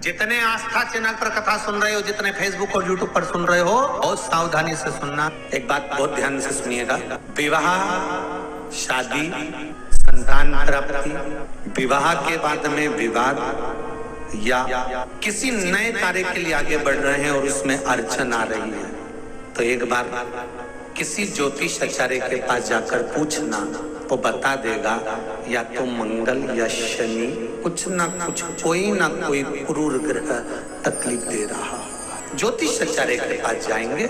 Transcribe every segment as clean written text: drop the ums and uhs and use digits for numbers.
जितने आस्था चैनल पर कथा सुन रहे हो, जितने फेसबुक और यूट्यूब पर सुन रहे हो, बहुत सावधानी से सुनना। एक बात बहुत ध्यान से सुनिएगा। विवाह, शादी, संतान प्राप्ति, विवाह के बाद में विवाद या किसी नए कार्य के लिए आगे बढ़ रहे हैं और उसमें अड़चन आ रही है, तो एक बार किसी ज्योतिष आचार्य के पास जाकर पूछना, वो बता देगा या तो मंगल या शनि कुछ ना कुछ, कोई ना कोई क्रूर ग्रह तकलीफ दे रहा। ज्योतिष आचार्य के पास जाएंगे,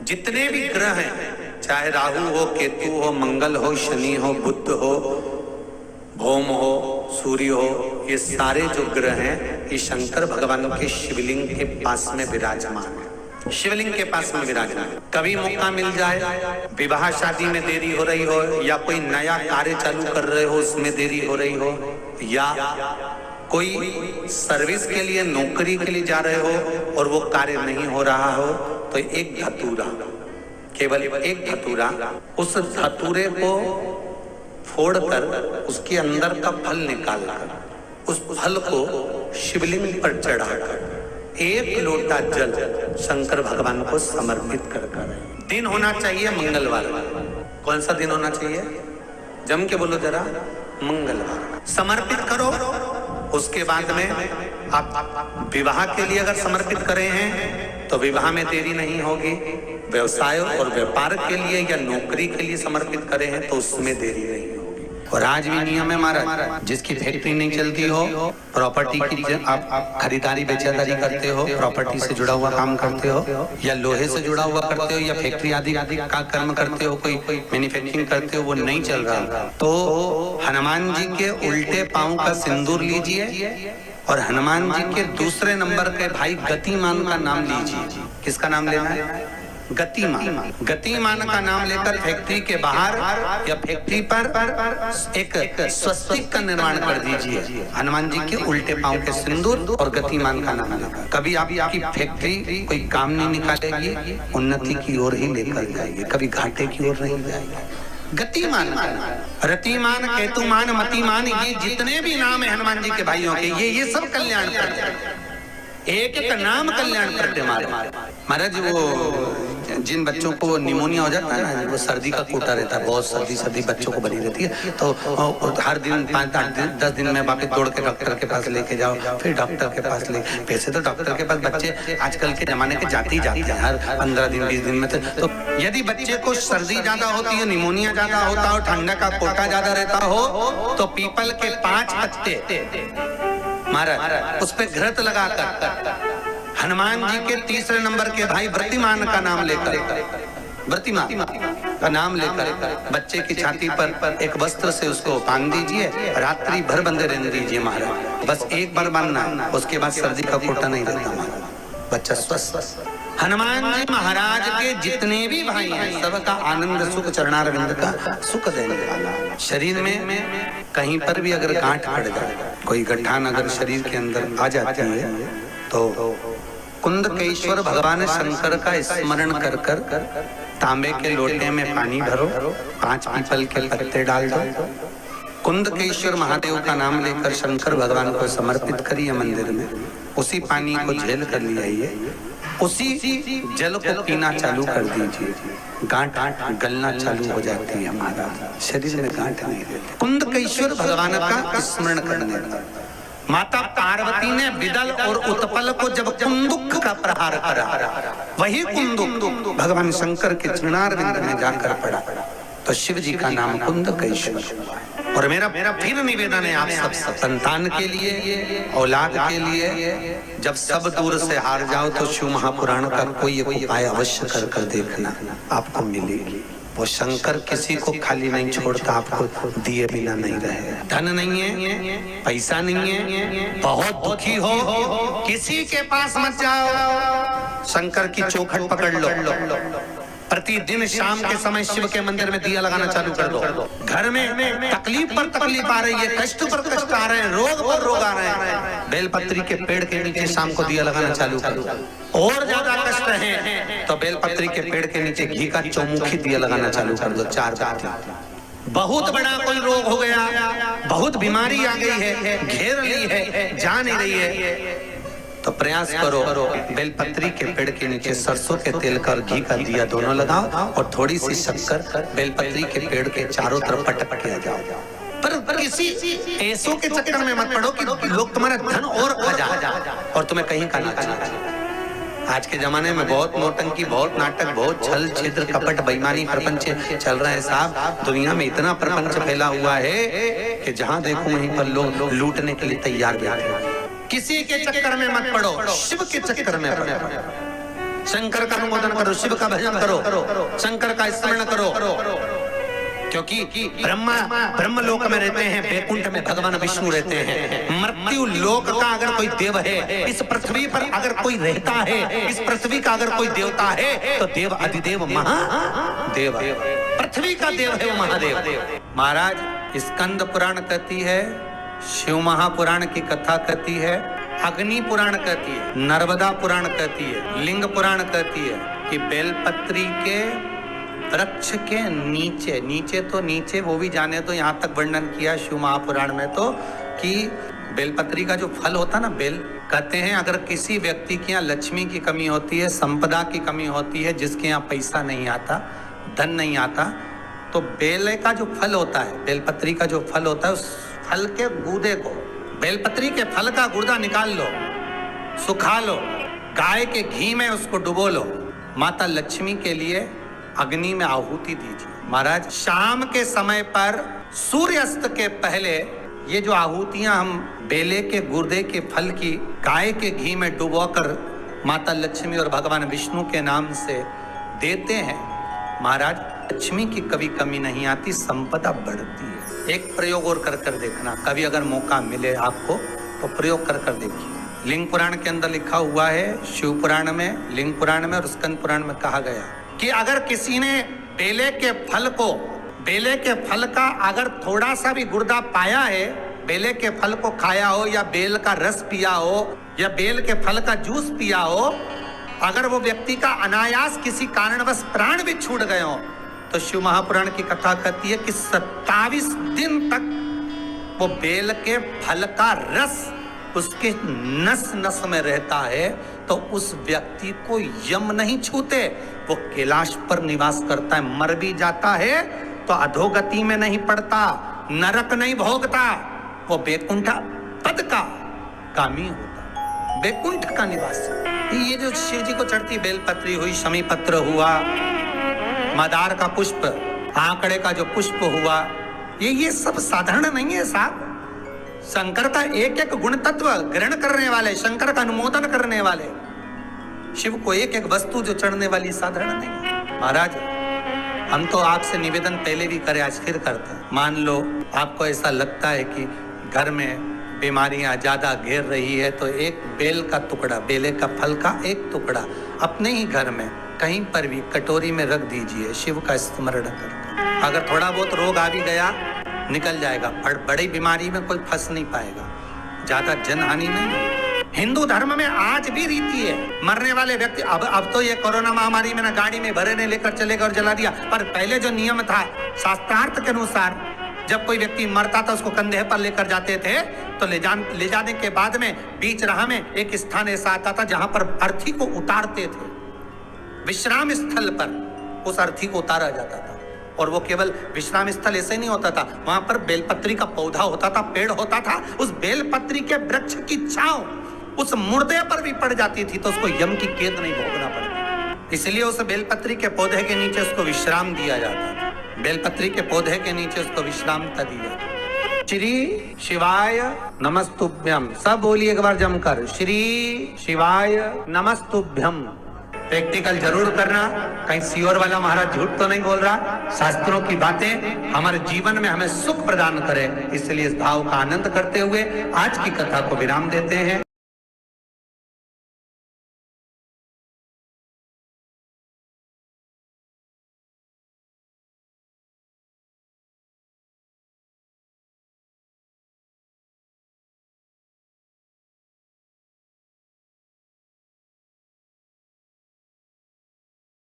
जितने भी ग्रह हैं, चाहे राहु हो, केतु हो, मंगल हो, शनि हो, बुध हो, भौम हो, सूर्य हो, ये सारे जो ग्रह हैं ये शंकर भगवान के शिवलिंग के पास में विराजमान है। शिवलिंग के पास में विराजमान। कभी मौका मिल जाए, विवाह शादी में देरी हो रही हो, या कोई नया कार्य चालू कर रहे हो उसमें देरी हो रही हो, या कोई सर्विस के लिए, नौकरी के लिए जा रहे हो और वो कार्य नहीं हो रहा हो, तो एक धतूरा, केवल एक धतूरा, उस धतूरे को फोड़कर उसके अंदर का फल निकालकर उस फल को शिवलिंग पर चढ़ाकर एक लोटा जल शंकर भगवान को समर्पित कर। दिन होना चाहिए मंगलवार। कौन सा दिन होना चाहिए? जम के बोलो जरा, मंगलवार समर्पित करो। उसके बाद में आप विवाह के लिए अगर समर्पित करे हैं तो विवाह में देरी नहीं होगी। व्यवसाय और व्यापार के लिए या नौकरी के लिए समर्पित करे हैं तो उसमें देरी नहीं होगी। और आज भी नियम है हमारा, जिसकी फैक्ट्री नहीं चलती हो, प्रॉपर्टी की आप खरीदारी बेचादारी करते हो, प्रॉपर्टी से जुड़ा हुआ काम करते हो, या लोहे से जुड़ा हुआ करते हो, या फैक्ट्री आदि का कर्म करते हो, कोई मैन्युफैक्चरिंग करते हो, वो नहीं चल रहा, तो हनुमान जी के उल्टे पांव का सिंदूर लीजिए और हनुमान जी के दूसरे नंबर के भाई गतिमान का नाम लीजिए। किसका नाम लेना है? गतिमान। गतिमान का नाम लेकर फैक्ट्री के बाहर या फैक्ट्री पर एक स्वस्तिक का निर्माण कर दीजिए, हनुमान जी के उल्टे पांव के सिंदूर और गतिमान का नाम लेकर। कभी आपकी फैक्ट्री कोई काम नहीं निकालेगी, उन्नति की ओर ही लेकर जाएगी, कभी घाटे की ओर नहीं जाएगी। गतिमान, रतिमान, केतुमान, मतिमान, ये जितने भी नाम है हनुमान जी के भाइयों के, ये सब कल्याण करते हैं। एक एक नाम कल्याण करते महाराज। वो जिन बच्चों को निमोनिया हो जाता है ना, वो सर्दी का कोटा रहता है, बहुत सर्दी बच्चों को बनी रहती है, तो हर दिन 5-8 दिन 10 दिन में वापस दौड़ के डॉक्टर के पास लेके जाओ, फिर डॉक्टर के पास ले। वैसे तो डॉक्टर के पास बच्चे आजकल के जमाने के जाते ही जाते हैं, हर 15 दिन 20 दिन में। तो यदि बच्चे को सर्दी ज्यादा होती है, निमोनिया ज्यादा होता हो, ठंडा का कोटा ज्यादा रहता हो, तो पीपल के 5 पत्ते महाराज उस पे घृत लगाकर हनुमान जी के तीसरे नंबर के भाई व्रतिमान का नाम लेकर, व्रतिमान का नाम लेकर बच्चे की छाती पर एक वस्त्र से उसको बांध दीजिए, रात्रि भर बंधे रहने दीजिए महाराज। बस एक बार बांधना, उसके बाद सर्दी का कोटा नहीं रहता महाराज, बच्चा स्वस्थ। हनुमान जी महाराज के जितने भी भाई हैं, सबका आनंद सुख चरणारविंद का सुख देने वाला। शरीर में कहीं पर भी अगर गांठ पड़ जाए, कोई गठान अगर शरीर के अंदर आ जाती है, तो कुंदकेश्वर भगवान शंकर का स्मरण कर कर तांबे के लोटे में पानी भरो, 5 पीपल के पत्ते डाल दो, कुंदकेश्वर महादेव का नाम लेकर शंकर भगवान को समर्पित करिए मंदिर में। उसी पानी को झेल कर ले आइए, उसी जल को पीना चालू कर दीजिए, गांठ गलना चालू हो जाती है हमारा, शरीर में गांठ नहीं रहती। कुंदकेश्वर भगवान का स्मरण करने का। माता पार्वती ने विदल और उत्पल को जब कुंदुक का प्रहार करा, वही कुंदुक भगवान शंकर के चरणारविंद में जाकर पड़ा, तो शिव जी का नाम कुंदकेश्वर। और मेरा फिर निवेदन है आप सब संतान के लिए, औलाद के लिए, जब सब दूर से हार जाओ तो शिव महापुराण का कोई एक उपाय अवश्य कर कर देखना, आपको मिलेगी। वो शंकर किसी को खाली नहीं छोड़ता, आपको दिए बिना नहीं रहे। धन नहीं है, पैसा नहीं है, बहुत दुखी हो, किसी के पास मत जाओ, शंकर की चौखट पकड़ लो। प्रतिदिन शाम के समय शिव के मंदिर में दिया लगाना चालू कर दो। घर में तकलीफ पर तकलीफ आ रही है, कष्ट पर कष्ट आ रहे हैं, रोग पर रोग आ रहे हैं, बेलपत्री के पेड़ के नीचे शाम को दिया लगाना चालू कर दो। और ज्यादा कष्ट है तो बेलपत्री के पेड़ के नीचे घी का चौमुखी दिया लगाना चालू कर दो, 4 बाती। बहुत बड़ा कोई रोग हो गया, बहुत बीमारी आ गई है, घेर ली है, जा नहीं रही है, तो प्रयास करो बेलपत्री के पेड़ के नीचे सरसों के तेल का और घी का दिया दोनों लगाओ और थोड़ी सी शक्कर बेलपत्री के पेड़ के चारों तरफ पटक किया जाओ। पर किसी पैसों के चक्कर में मत पड़ो कि लोग तुम्हारा धन और खा जाए और तुम्हें कहीं का ना चाहिए। आज के जमाने में बहुत नौटंकी, बहुत नाटक, बहुत छल छिद्र कपट बेईमानी प्रपंच चल रहा है साहब। दुनिया में इतना प्रपंच फैला हुआ है कि जहां देखो वहीं पर लोग लूटने के लिए तैयार बैठे हैं। किसी के चक्कर में मत पड़ो, शिव के चक्कर में पड़ो। शंकर का अनुमोदन करो, शिव का भजन करो, शंकर का स्मरण करो, क्योंकि ब्रह्म लोक में रहते हैं, बैकुंठ में भगवान विष्णु रहते हैं। मृत्यु लोक का अगर कोई देव है, इस पृथ्वी पर अगर कोई रहता है, इस पृथ्वी का अगर कोई देवता है तो देव अधिदेव महादेव, पृथ्वी का देव है वो महादेव। महाराज स्कंद पुराण कहती है, शिव महापुराण की कथा कहती है, अग्नि पुराण कहती है, नर्मदा पुराण कहती है, लिंग पुराण कहती है कि बेलपत्री के वृक्ष के नीचे वो भी जाने तो यहाँ तक वर्णन किया शिव महापुराण में तो कि बेलपत्री का जो फल होता ना, बेल कहते हैं अगर किसी व्यक्ति के यहाँ लक्ष्मी की कमी होती है, संपदा की कमी होती है, जिसके यहाँ पैसा नहीं आता, धन नहीं आता, तो बेल का जो फल होता है, बेलपत्री का जो फल होता है, उस फल के गूदे को, बेलपत्री के फल का गुर्दा निकाल लो, सुखा लो, गाय के घी में उसको डुबो लो, माता लक्ष्मी के लिए अग्नि में आहुति दीजिए। महाराज शाम के समय पर सूर्यास्त के पहले ये जो आहुतियां हम बेले के गुर्दे के फल की गाय के घी में डुबोकर माता लक्ष्मी और भगवान विष्णु के नाम से देते हैं, महाराज लक्ष्मी की कभी कमी नहीं आती, संपदा बढ़ती है। एक प्रयोग और कर देखना, कभी अगर मौका मिले आपको तो प्रयोग कर देखिए। लिंग पुराण के अंदर लिखा हुआ है, शिव पुराण में, लिंग पुराण में और स्कंद पुराण में कहा गया कि अगर किसी ने बेले के फल का अगर थोड़ा सा भी गुर्दा पाया है, बेले के फल को खाया हो या बेल का रस पिया हो या बेल के फल का जूस पिया हो, अगर वो व्यक्ति का अनायास किसी कारणवश प्राण भी छूट गए हो, तो शिव महापुराण की कथा कहती है कि 27 दिन तक वो बेल के फल का रस उसके नस नस में रहता है, तो उस व्यक्ति को यम नहीं छूते, वो कैलाश पर निवास करता है। मर भी जाता है तो अधोगति में नहीं पड़ता, नरक नहीं भोगता, वो बैकुंठ पद का कामी होता, बैकुंठ का निवास। ये जो शिव जी को चढ़ती बेलपत्री हुई, शमी पत्र हुआ, मदार का पुष्प, आंकड़े का जो पुष्प हुआ, ये सब साधारण नहीं है साहब। शंकर का एक एक गुण तत्व ग्रहण करने वाले, शंकर का अनुमोदन करने वाले, शिव को एक एक वस्तु जो चढ़ने वाली साधारण नहीं। महाराज हम तो आपसे निवेदन पहले भी करे, आज फिर करते हैं। मान लो आपको ऐसा लगता है कि घर में बीमारियां ज्यादा घेर रही है, तो एक बेल का टुकड़ा, बेले का फल का एक टुकड़ा अपने ही घर में कहीं पर भी कटोरी में रख दीजिए, शिव का स्मरण करके। अगर थोड़ा बहुत रोग आ भी गया निकल जाएगा, बड़ी बीमारी में कोई फंस नहीं पाएगा, ज्यादा जनहानि नहीं। हिंदू धर्म में आज भी रीति है, मरने वाले व्यक्ति, अब तो ये कोरोना महामारी में ना गाड़ी में भरे ने लेकर चले गए और जला दिया, पर पहले जो नियम था शास्त्रार्थ के अनुसार, जब कोई व्यक्ति मरता था उसको कंधे पर लेकर जाते थे, तो ले जाने के बाद में बीच राह में एक स्थान ऐसा आता था जहां पर अर्थी को उतारते थे, विश्राम स्थल पर उस अर्थी को उतारा जाता था। और वो केवल विश्राम स्थल ऐसे नहीं होता था, वहां पर बेलपत्री का पौधा होता था, पेड़ होता था, उस बेलपत्री के वृक्ष की छांव उस मुर्दे पर भी पड़ जाती थी, तो उसको यम की कैद नहीं भोगना पड़ता, इसलिए उस बेलपत्री के पौधे के नीचे उसको विश्राम दिया जाता था, बेलपत्री के पौधे के नीचे उसको विश्रामता दी जाती। श्री शिवाय नमस्तुभ्यम, सब बोलिए एक बार जमकर, श्री शिवाय नमस्तुभ्यम। प्रैक्टिकल जरूर करना, कहीं सियोर वाला महाराज झूठ तो नहीं बोल रहा, शास्त्रों की बातें हमारे जीवन में हमें सुख प्रदान करे, इसलिए इस भाव का आनंद करते हुए आज की कथा को विराम देते हैं।